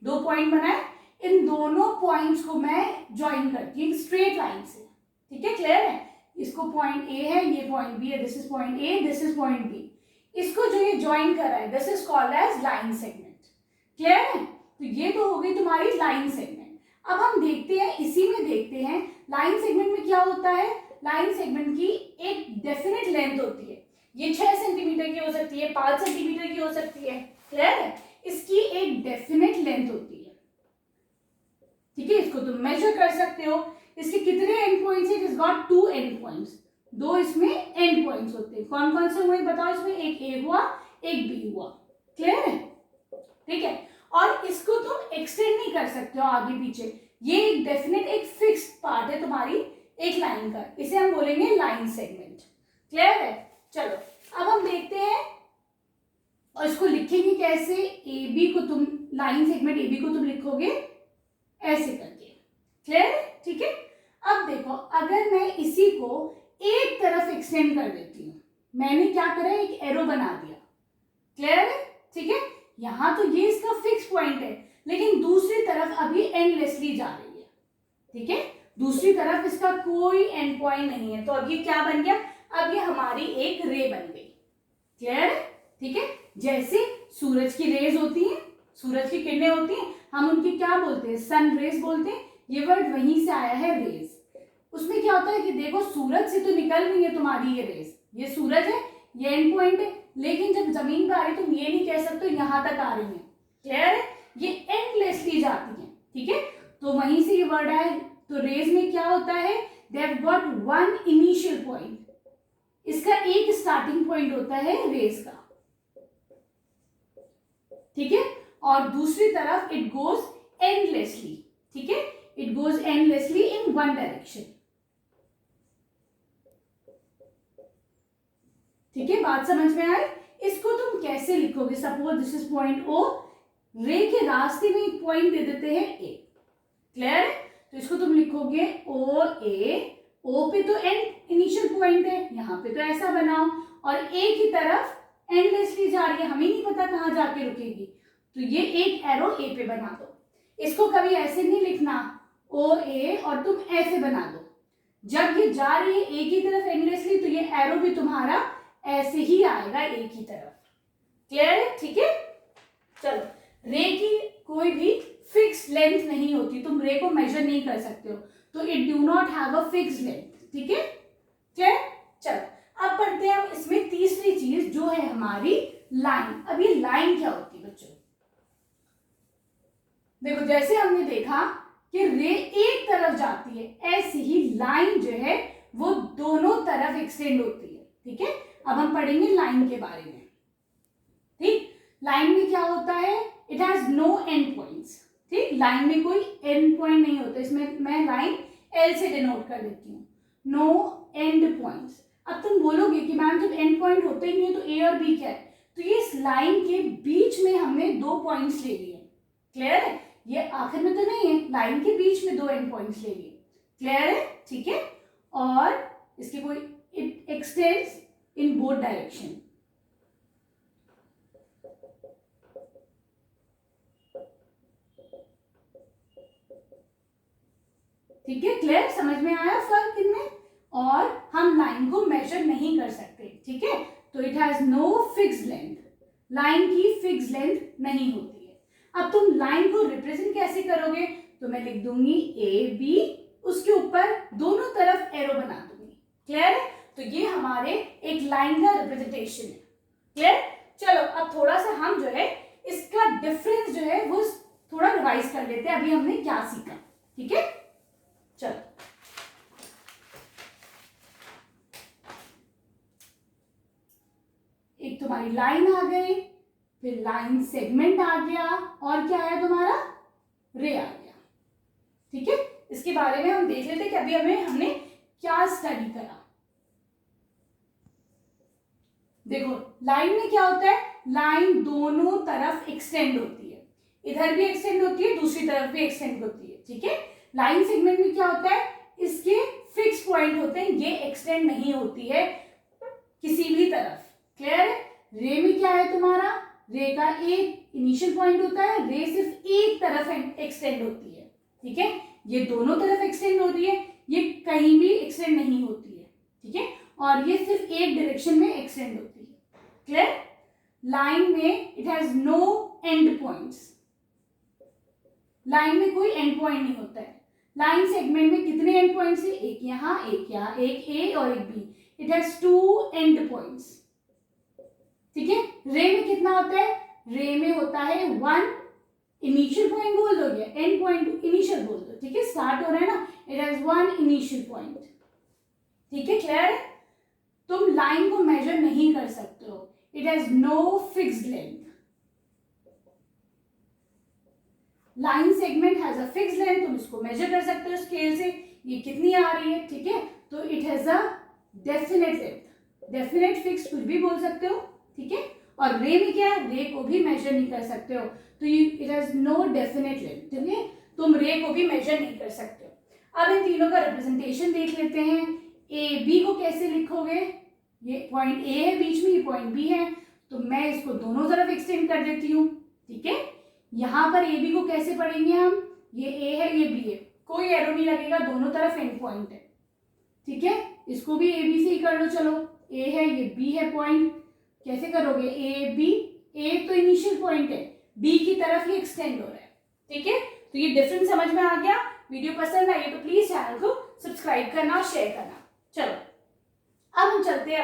दो पॉइंट बनाए, इन दोनों पॉइंट्स को मैं ज्वाइन करती हूँ स्ट्रेट लाइन से, ठीक है, क्लियर है। इसको पॉइंट ए है, ये पॉइंट बी है, this is point A, this is point B, इसको जो ये ज्वाइन कर रहा है this is called as line segment, clear है। तो ये तो हो गई तुम्हारी लाइन सेगमेंट। अब हम देखते हैं, इसी में देखते हैं लाइन सेगमेंट में क्या होता है। लाइन सेगमेंट की एक डेफिनेट लेंथ होती है, ये 6 सेंटीमीटर की हो सकती है, 5 सेंटीमीटर की हो सकती है, क्लियर है। इसकी एक डेफिनेट लेंथ होती है, ठीक है, इसको तुम मेजर कर सकते हो। इसके कितने एंड पॉइंट्स हैं? It is got 2 end points, 2 इसमें एंड पॉइंट्स होते हैं। कौन कौन से हुए बताओ इसमें? एक ए हुआ, एक बी हुआ, क्लियर है, ठीक है। और इसको तुम एक्सटेंड नहीं कर सकते हो आगे पीछे, ये एक डेफिनेट एक फिक्स्ड पार्ट है तुम्हारी एक लाइन का, इसे हम बोलेंगे लाइन सेगमेंट, क्लियर है। चलो अब हम देखते हैं और इसको लिखेंगे कैसे। ए बी को तुम लाइन सेगमेंट ए बी को तुम लिखोगे ऐसे करके, क्लियर है, ठीक है। अब देखो, अगर मैं इसी को एक तरफ एक्सटेंड कर देती हूँ, मैंने क्या करा, एक एरो बना दिया, क्लियर है, ठीक है। यहां तो ये इसका फिक्स पॉइंट है, लेकिन दूसरी तरफ अभी एंडलेसली जा रही है, ठीक है, दूसरी तरफ इसका कोई एंड पॉइंट नहीं है। तो अब ये क्या बन गया, अब ये हमारी एक रे बन गई, क्लियर है, ठीक है। जैसे सूरज की रेज होती हैं, सूरज की किरणें होती हैं, हम उनकी क्या बोलते हैं? सन रेज बोलते हैं। ये वर्ड वहीं से आया है, रेज। उसमें क्या होता है कि देखो, सूरज से तो निकल रही है तुम्हारी ये रेज, ये सूरज है, ये एंड पॉइंट है, लेकिन जब जमीन पर आ रही तुम ये नहीं कह सकते यहां तक आ रही है, क्लियर है, ये एंडलेसली जाती है, ठीक है। तो वहीं से ये वर्ड आया। तो रेज में क्या होता है? They have got one initial point, इसका एक स्टार्टिंग पॉइंट होता है रेज का, ठीक है, और दूसरी तरफ इट गोज एंडलेसली, ठीक है, it goes endlessly in one direction, ठीक है, बात समझ में आए। इसको तुम कैसे लिखोगे? Suppose this is point O, ray के रास्ते में एक पॉइंट दे देते हैं ए, क्लियर है। तो इसको तुम लिखोगे ओ ए, ओ पे तो एंड इनिशियल पॉइंट है, यहां पे तो ऐसा बनाओ, और ए की तरफ एंडलेसली जा रही है, हमें नहीं पता कहां जाके रुकेगी, तो ये एक एरो ए पे बना दो। इसको कभी ऐसे नहीं लिखना ओ ए और तुम ऐसे बना दो, जब ये जा रही है ए की तरफ एंडलेसली, तो ये एरो भी तुम्हारा ऐसे ही आएगा ए की तरफ, क्लियर है, ठीक है। चलो, रे की कोई भी फिक्स लेंथ नहीं होती, तुम रे को मेजर नहीं कर सकते हो, तो it do not have a fix length, ठीक है, क्लियर। चलो अब पढ़ते हैं हम इसमें तीसरी चीज जो है हमारी लाइन। अब ये लाइन क्या होती है बच्चों? देखो, जैसे हमने देखा कि रे एक तरफ जाती है, ऐसे ही लाइन जो है वो दोनों तरफ एक्सटेंड होती है, ठीक है। अब हम पढ़ेंगे लाइन के बारे में, ठीक। लाइन में क्या होता है? It has no end points, ठीक, लाइन में कोई एंड पॉइंट नहीं होता। इसमें मैं लाइन एल से डिनोट कर देती हूँ, नो एंड पॉइंट्स। अब तुम बोलोगे कि मैम जब एंड पॉइंट होते ही नहीं है तो ए और बी क्या है? तो ये इस लाइन के बीच में हमने 2 पॉइंट्स ले लिए, क्लियर है, ये आखिर में तो नहीं है, लाइन के बीच में 2 एंड पॉइंट्स ले लिए, क्लियर है, ठीक है। और इसके कोई it extends in both direction, ठीक है, क्लियर, समझ में आया फर्क इनमें। और हम लाइन को मेजर नहीं कर सकते, ठीक है, तो it has no fix length, line की फिक्स लेंथ नहीं होती है। अब तुम लाइन को रिप्रेजेंट कैसे करोगे? तो मैं लिख दूंगी ए बी, उसके ऊपर दोनों तरफ एरो बना दूंगी, क्लियर है। तो ये हमारे एक लाइन का रिप्रेजेंटेशन है, क्लियर। चलो अब थोड़ा सा हम जो है इसका डिफरेंस जो है वो थोड़ा रिवाइज कर लेते हैं, अभी हमने क्या सीखा, ठीक है। चलो, एक तुम्हारी लाइन आ गई, फिर लाइन सेगमेंट आ गया, और क्या आया तुम्हारा? रे आ गया, ठीक है। इसके बारे में हम देख लेते कि अभी हमने क्या स्टडी करा। देखो, लाइन में क्या होता है? लाइन दोनों तरफ एक्सटेंड होती है, इधर भी एक्सटेंड होती है, दूसरी तरफ भी एक्सटेंड होती है, ठीक है। लाइन सेगमेंट में क्या होता है? इसके फिक्स पॉइंट होते हैं, ये एक्सटेंड नहीं होती है किसी भी तरफ, क्लियर है। रे में क्या है तुम्हारा? रे का एक इनिशियल पॉइंट होता है, रे सिर्फ एक तरफ एक्सटेंड होती है, ठीक है, ये दोनों तरफ एक्सटेंड होती है, ये कहीं भी एक्सटेंड नहीं होती है, ठीक है, और ये सिर्फ एक डायरेक्शन में एक्सटेंड होती है। क्लियर? लाइन में it has no end points, line में कोई एंड पॉइंट नहीं होता है। लाइन सेगमेंट में कितने एंड पॉइंट्स है? एक यहाँ, एक ए और एक B. It has 2 end points, ठीक है। रे में कितना होता है? रे में होता है 1 इनिशियल पॉइंट बोल दो या एंड पॉइंट इनिशियल बोल दो, ठीक है, स्टार्ट हो रहा है ना, इट हैज 1 इनिशियल पॉइंट, ठीक है। क्लियर है? तुम लाइन को मेजर नहीं कर सकते हो, it has no fixed length. Line segment has a fixed length, तुम इसको मेजर कर सकते हो स्केल से, ये कितनी आ रही है, ठीक है, तो it has a definite length, definite fixed कुछ भी बोल सकते हो, ठीक है। और रे में क्या है? रे को भी मेजर नहीं कर सकते हो, तो it has no definite length, ठीक है, तुम रे को भी मेजर नहीं कर सकते हो। अब इन तीनों का रिप्रेजेंटेशन देख लेते हैं। ए बी को कैसे लिखोगे? ये पॉइंट ए है बीच में, ये पॉइंट बी है, तो मैं इसको दोनों तरफ एक्सटेंड कर देती हूँ, ठीक है। यहाँ पर ए बी को कैसे पढ़ेंगे हम? ये ए है, ये बी है, कोई एरो नहीं लगेगा, दोनों तरफ एंड पॉइंट है, ठीक है। इसको भी ए बी से ही कर लो, चलो, ए है, ये बी है पॉइंट, कैसे करोगे? ए बी, ए तो इनिशियल पॉइंट है, बी की तरफ ही एक्सटेंड हो रहा है, ठीक है। तो ये डिफरेंस समझ में आ गया। वीडियो पसंद आई तो प्लीज चैनल को सब्सक्राइब करना और शेयर करना। चलो अब हम चलते हैं